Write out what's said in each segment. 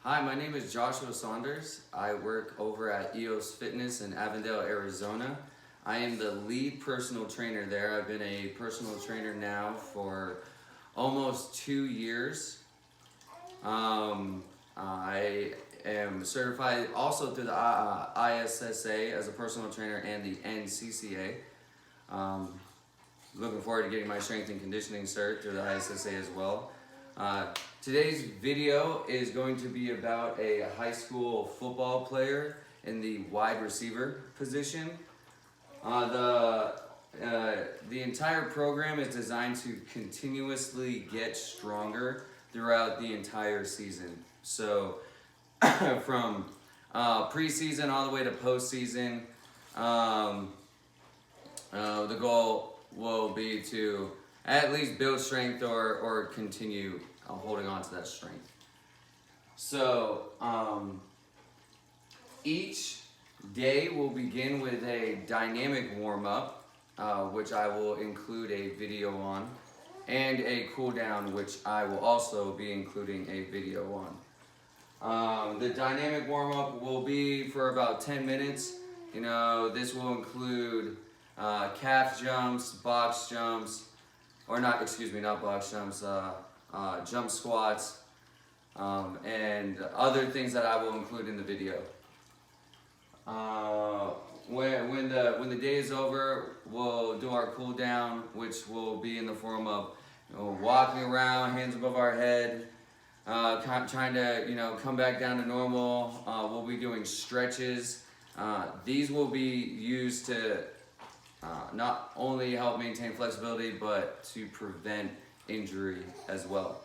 Hi, my name is Joshua Saunders. I work over at EOS Fitness in Avondale, Arizona. I am the lead personal trainer there. I've been a personal trainer now for almost 2 years. I am certified also through the ISSA as a personal trainer and the NCCA. Looking forward to getting my strength and conditioning cert through the ISSA as well. Today's video is going to be about a high school football player in the wide receiver position. The entire program is designed to continuously get stronger throughout the entire season. So from preseason all the way to postseason, the goal will be to at least build strength or continue holding on to that strength. So each day will begin with a dynamic warm-up, which I will include a video on, and a cool down, which I will also be including a video on. The dynamic warm-up will be for about 10 minutes. This will include calf jumps, box jumps, or not box jumps, jump squats, and other things that I will include in the video. When the day is over, we'll do our cool down, which will be in the form of walking around, hands above our head, trying to come back down to normal. We'll be doing stretches. These will be used to not only help maintain flexibility, but to prevent injury as well.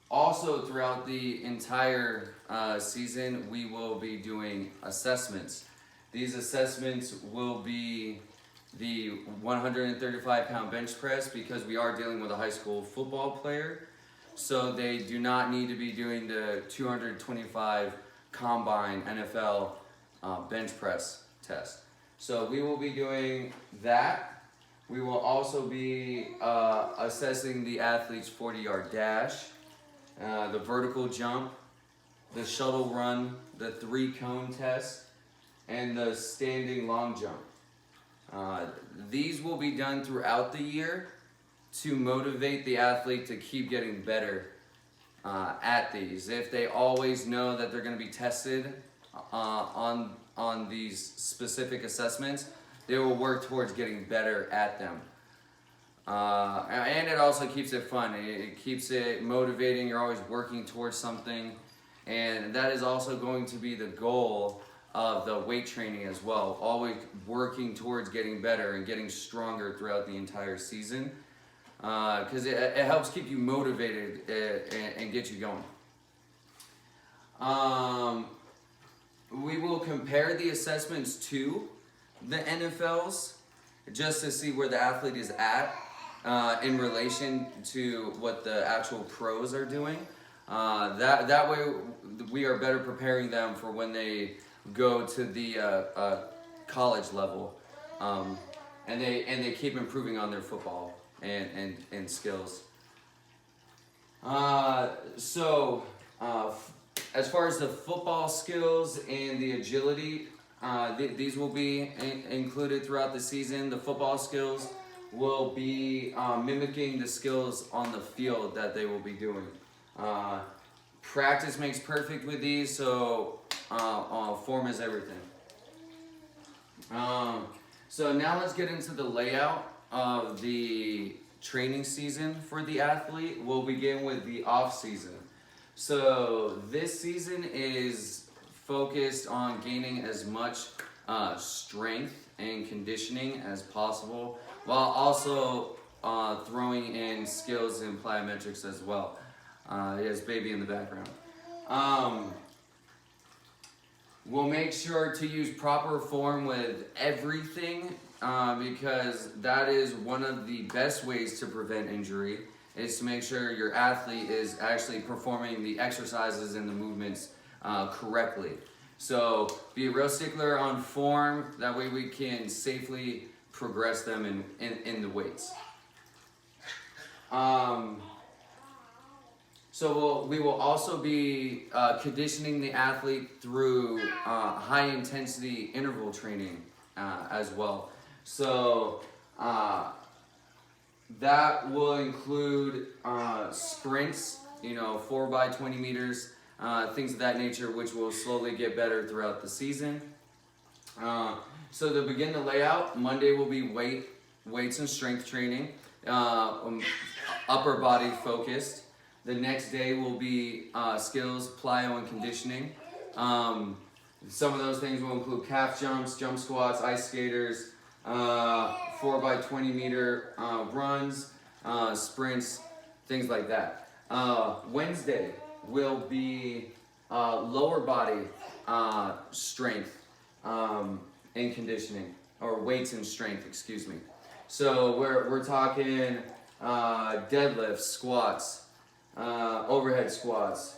Also, throughout the entire season, we will be doing assessments. These assessments will be the 135-pound bench press, because we are dealing with a high school football player, so they do not need to be doing the 225 combine NFL bench press test. So we will be doing that. We will also be assessing the athlete's 40-yard dash, the vertical jump, the shuttle run, the 3-cone test, and the standing long jump. These will be done throughout the year to motivate the athlete to keep getting better at these. If they always know that they're going to be tested on these specific assessments, they will work towards getting better at them. And it also keeps it fun. It keeps it motivating. You're always working towards something. And that is also going to be the goal of the weight training as well. Always working towards getting better and getting stronger throughout the entire season. Because it helps keep you motivated and get you going. We will compare the assessments to the NFLs just to see where the athlete is at in relation to what the actual pros are doing. That way we are better preparing them for when they go to the college level, and they keep improving on their football and skills. As far as the football skills and the agility, these will be included throughout the season. The football skills will be mimicking the skills on the field that they will be doing. Practice makes perfect with these, so form is everything. So now let's get into the layout of the training season for the athlete. We'll begin with the off season. So this season is focused on gaining as much strength and conditioning as possible, while also throwing in skills and plyometrics as well. Yes, baby in the background. We'll make sure to use proper form with everything, because that is one of the best ways to prevent injury, is to make sure your athlete is actually performing the exercises and the movements correctly. So be a real stickler on form, that way we can safely progress them in the weights. So we will also be conditioning the athlete through high intensity interval training as well. So that will include sprints, 4 by 20 meters, things of that nature, which will slowly get better throughout the season. So to begin the layout, Monday will be weights and strength training, upper body focused. The next day will be skills, plyo, and conditioning. Some of those things will include calf jumps, jump squats, ice skaters, 4 by 20 meter runs, sprints, things like that. Wednesday will be lower body strength and conditioning, or weights and strength, excuse me. So we're talking deadlifts, squats, overhead squats.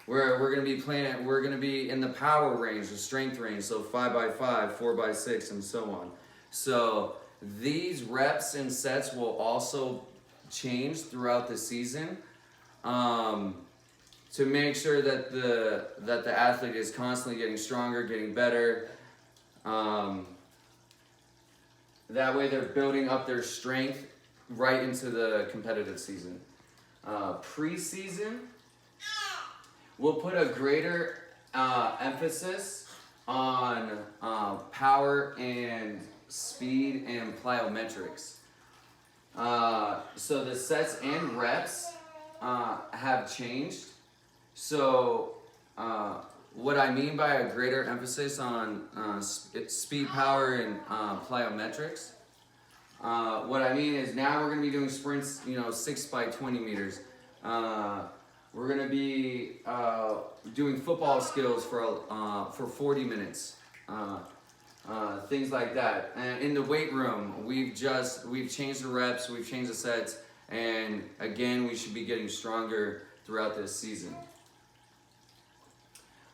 We're gonna be in the power range, the strength range, so 5 by 5, 4 by 6, and so on. So these reps and sets will also change throughout the season to make sure that the athlete is constantly getting stronger, getting better. That way they're building up their strength right into the competitive season. Preseason, we'll put a greater emphasis on power and speed and plyometrics. So the sets and reps have changed. So what I mean by a greater emphasis on speed, power, and plyometrics, what I mean is now we're going to be doing sprints, 6 by 20 meters. We're going to be doing football skills for 40 minutes, things like that. And in the weight room, we've changed the reps, we've changed the sets, and again, we should be getting stronger throughout this season.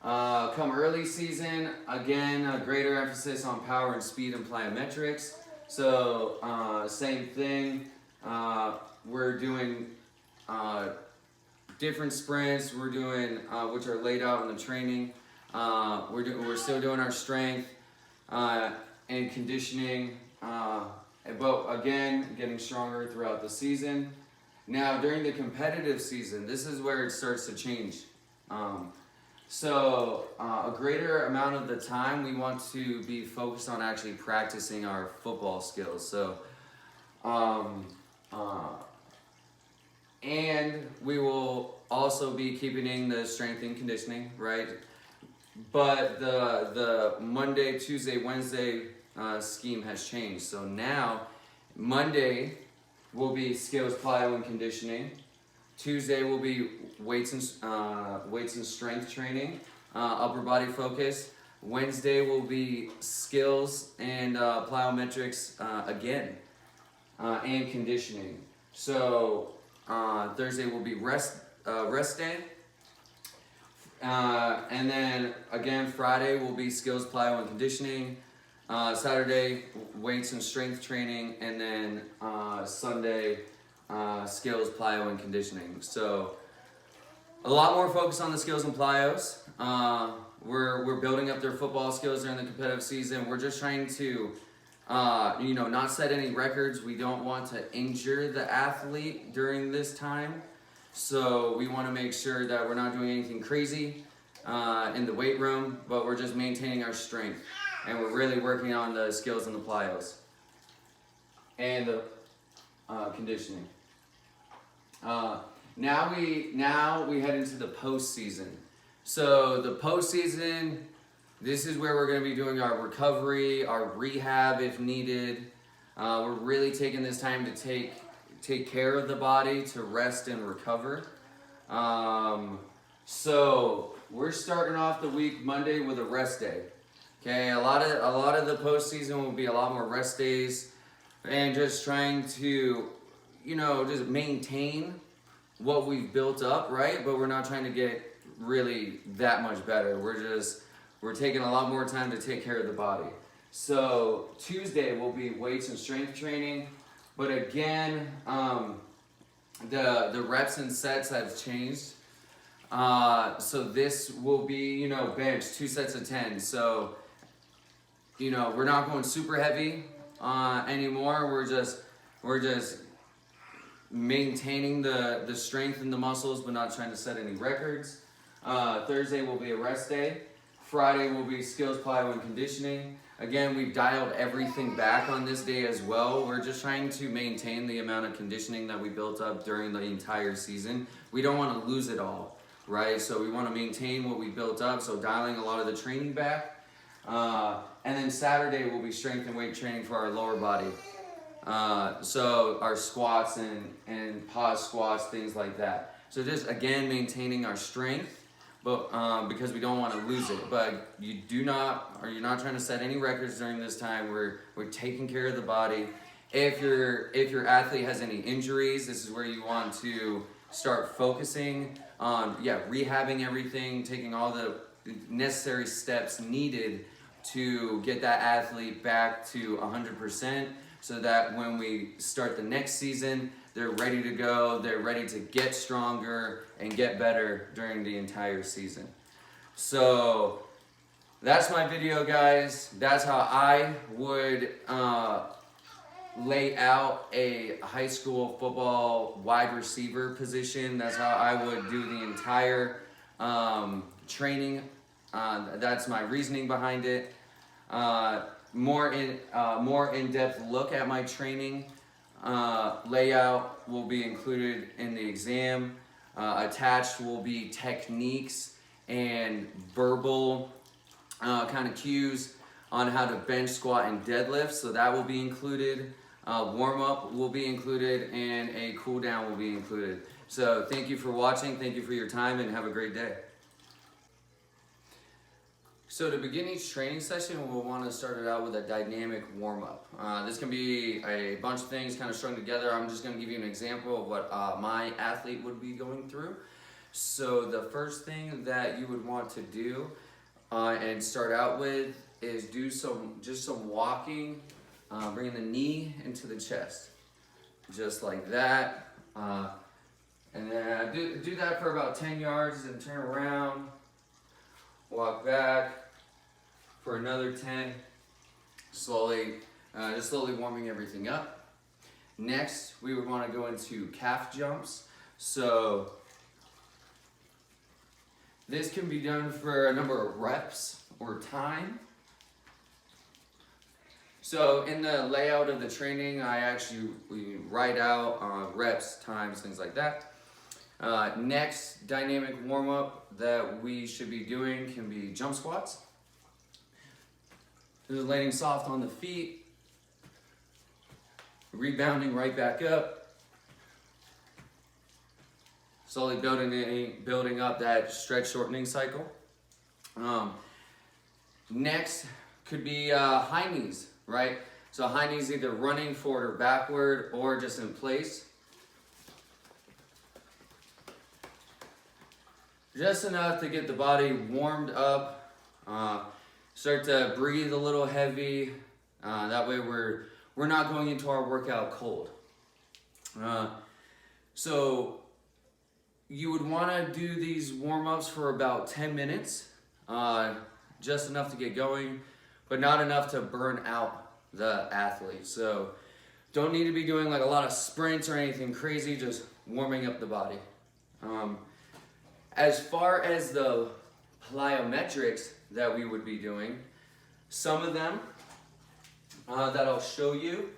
Come early season, again, a greater emphasis on power and speed and plyometrics. So same thing, we're doing different sprints, we're doing which are laid out in the training. We're still doing our strength and conditioning, but again, getting stronger throughout the season. Now during the competitive season, this is where it starts to change. So a greater amount of the time we want to be focused on actually practicing our football skills. So and we will also be keeping the strength and conditioning, right? But the Monday, Tuesday, Wednesday scheme has changed. So now Monday will be skills, plyo, and conditioning. Tuesday will be weights and strength training, upper body focus. Wednesday will be skills and plyometrics again, and conditioning. So Thursday will be rest day, and then again Friday will be skills, plyo, and conditioning. Saturday weights and strength training, and then Sunday skills, plyo, and conditioning. So a lot more focus on the skills and plyos. We're building up their football skills during the competitive season. We're just trying to not set any records. We don't want to injure the athlete during this time. So we want to make sure that we're not doing anything crazy in the weight room, but we're just maintaining our strength. And we're really working on the skills and the plyos and the conditioning. Now we head into the postseason. So the postseason, this is where we're going to be doing our recovery, our rehab if needed. We're really taking this time to take care of the body, to rest and recover. So we're starting off the week Monday with a rest day. Okay, a lot of the postseason will be a lot more rest days, and just trying to, just maintain what we've built up, right? But we're not trying to get really that much better. We're taking a lot more time to take care of the body. So Tuesday will be weights and strength training, but again, the reps and sets have changed. So this will be, bench 2 sets of 10. So, we're not going super heavy anymore. We're just maintaining the strength in the muscles, but not trying to set any records. Thursday will be a rest day. Friday will be skills, plyo, and conditioning. Again, we've dialed everything back on this day as well. We're just trying to maintain the amount of conditioning that we built up during the entire season. We don't want to lose it all, right? So we want to maintain what we built up, so dialing a lot of the training back. And then Saturday will be strength and weight training for our lower body. So our squats and pause squats, things like that. So just, again, maintaining our strength, but because we don't want to lose it. But you're not trying to set any records during this time. We're taking care of the body. If your athlete has any injuries, this is where you want to start focusing on rehabbing everything, taking all the necessary steps needed to get that athlete back to 100%, so that when we start the next season, they're ready to go, they're ready to get stronger and get better during the entire season. So that's my video, guys. That's how I would lay out a high school football wide receiver position. That's how I would do the entire training. That's my reasoning behind it. More in-depth look at my training layout will be included in the exam. Attached will be techniques and verbal kind of cues on how to bench, squat, and deadlift. So that will be included. Warm-up will be included, and a cool down will be included. So thank you for watching. Thank you for your time, and have a great day. So to begin each training session, we'll want to start it out with a dynamic warm-up. This can be a bunch of things kind of strung together. I'm just going to give you an example of what my athlete would be going through. So the first thing that you would want to do and start out with is do some walking, bringing the knee into the chest, just like that. And then do that for about 10 yards and turn around, walk back for another 10, just slowly warming everything up. Next, we would want to go into calf jumps. So this can be done for a number of reps or time. So in the layout of the training, we write out reps, times, things like that. Next dynamic warm-up that we should be doing can be jump squats. Just laying soft on the feet, rebounding right back up, slowly building up that stretch shortening cycle. Next could be high knees, right? So high knees either running forward or backward or just in place. Just enough to get the body warmed up. Start to breathe a little heavy. That way we're not going into our workout cold. So you would want to do these warm-ups for about 10 minutes. Just enough to get going, but not enough to burn out the athlete. So don't need to be doing like a lot of sprints or anything crazy, just warming up the body. As far as the plyometrics that we would be doing, some of them that I'll show you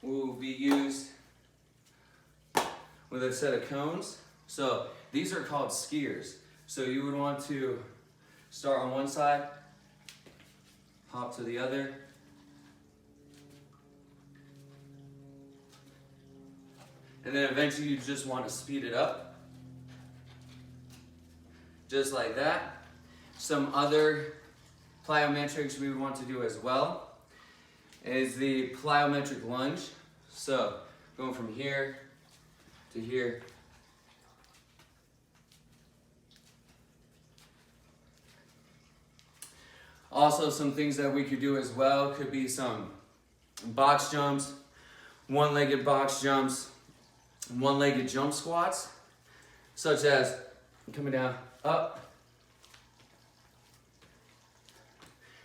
will be used with a set of cones. So these are called skiers. So you would want to start on one side, hop to the other, and then eventually you just want to speed it up. Just like that. Some other plyometrics we would want to do as well is the plyometric lunge. So going from here to here. Also, some things that we could do as well could be some box jumps, one-legged box jumps, one-legged jump squats, such as coming down, up,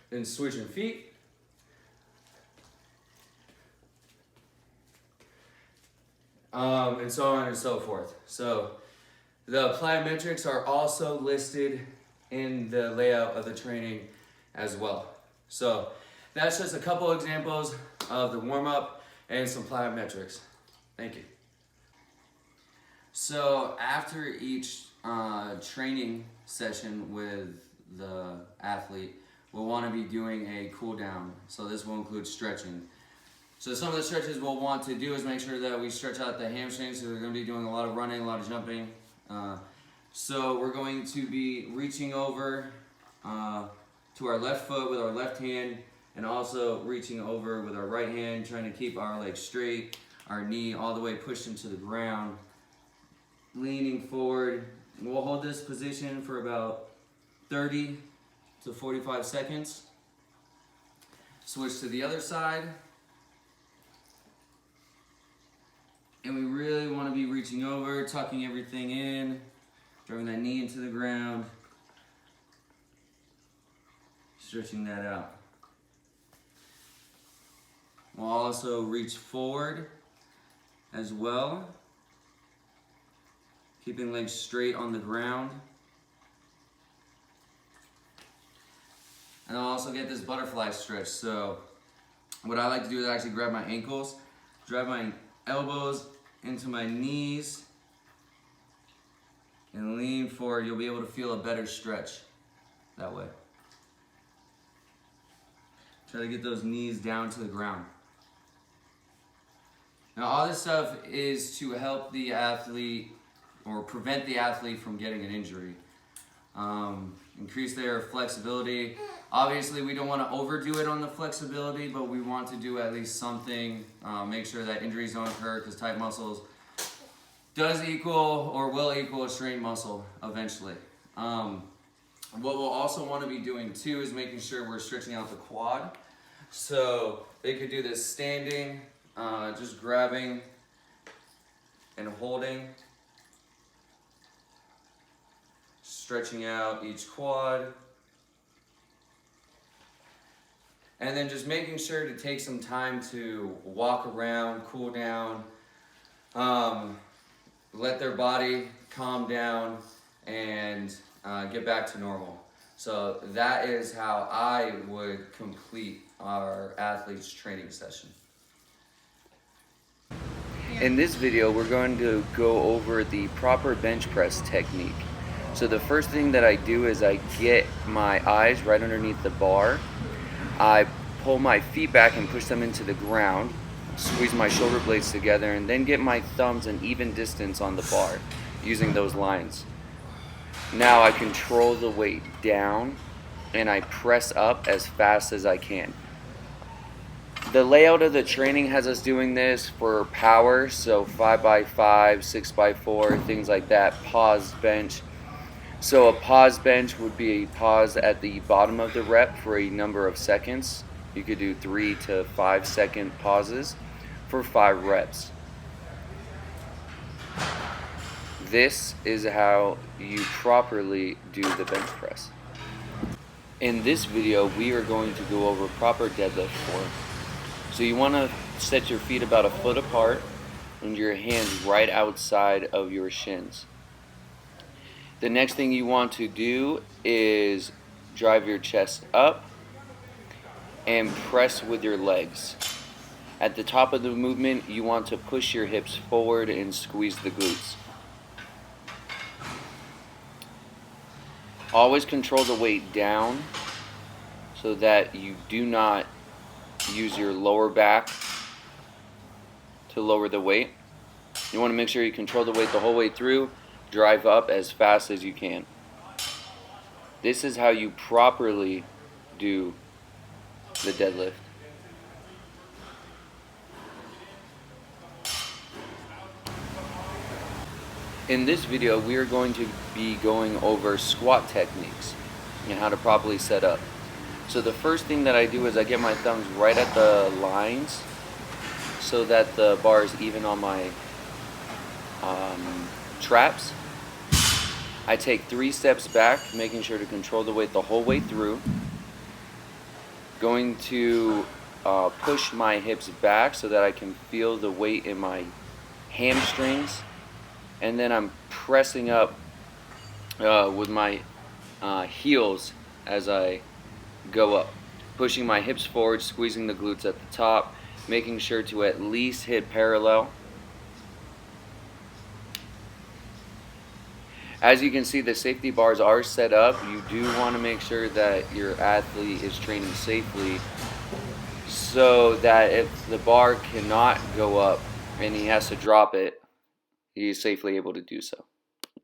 then switching feet, and so on and so forth. So the plyometrics are also listed in the layout of the training as well. So that's just a couple examples of the warm-up and some plyometrics. Thank you. So after each training session with the athlete, we'll want to be doing a cool down. So this will include stretching. So some of the stretches we'll want to do is make sure that we stretch out the hamstrings. So we're going to be doing a lot of running, a lot of jumping. So we're going to be reaching over to our left foot with our left hand, and also reaching over with our right hand, trying to keep our leg straight, our knee all the way pushed into the ground, leaning forward. We'll hold this position for about 30 to 45 seconds. Switch to the other side. And we really want to be reaching over, tucking everything in, driving that knee into the ground, stretching that out. We'll also reach forward as well, keeping legs straight on the ground. And I'll also get this butterfly stretch. So what I like to do is actually grab my ankles, drive my elbows into my knees, and lean forward. You'll be able to feel a better stretch that way. Try to get those knees down to the ground. Now all this stuff is to help the athlete or prevent the athlete from getting an injury. Increase their flexibility. Obviously we don't want to overdo it on the flexibility, but we want to do at least something. Make sure that injuries don't occur, because tight muscles does equal or will equal a strained muscle eventually. What we'll also want to be doing too is making sure we're stretching out the quad. So they could do this standing, just grabbing and holding, stretching out each quad. And then just making sure to take some time to walk around, cool down, let their body calm down, and get back to normal. So that is how I would complete our athlete's training session. In this video, we're going to go over the proper bench press technique. So the first thing that I do is I get my eyes right underneath the bar. I pull my feet back and push them into the ground, squeeze my shoulder blades together, and then get my thumbs an even distance on the bar using those lines. Now I control the weight down and I press up as fast as I can. The layout of the training has us doing this for power, so 5x5, 6x4, things like that, pause bench. So a pause bench would be a pause at the bottom of the rep for a number of seconds. You could do 3 to 5 second pauses for 5 reps. This is how you properly do the bench press. In this video, we are going to go over proper deadlift form. So you want to set your feet about a foot apart and your hands right outside of your shins. The next thing you want to do is drive your chest up and press with your legs. At the top of the movement, you want to push your hips forward and squeeze the glutes. Always control the weight down so that you do not use your lower back to lower the weight. You want to make sure you control the weight the whole way through. Drive up as fast as you can. This is how you properly do the deadlift. In this video, we are going to be going over squat techniques and how to properly set up. So the first thing that I do is I get my thumbs right at the lines so that the bar is even on my traps. I take 3 steps back, making sure to control the weight the whole way through. Going to push my hips back so that I can feel the weight in my hamstrings, and then I'm pressing up with my heels as I go up, pushing my hips forward, squeezing the glutes at the top, making sure to at least hit parallel. As you can see, the safety bars are set up. You do want to make sure that your athlete is training safely, so that if the bar cannot go up and he has to drop it, he is safely able to do so.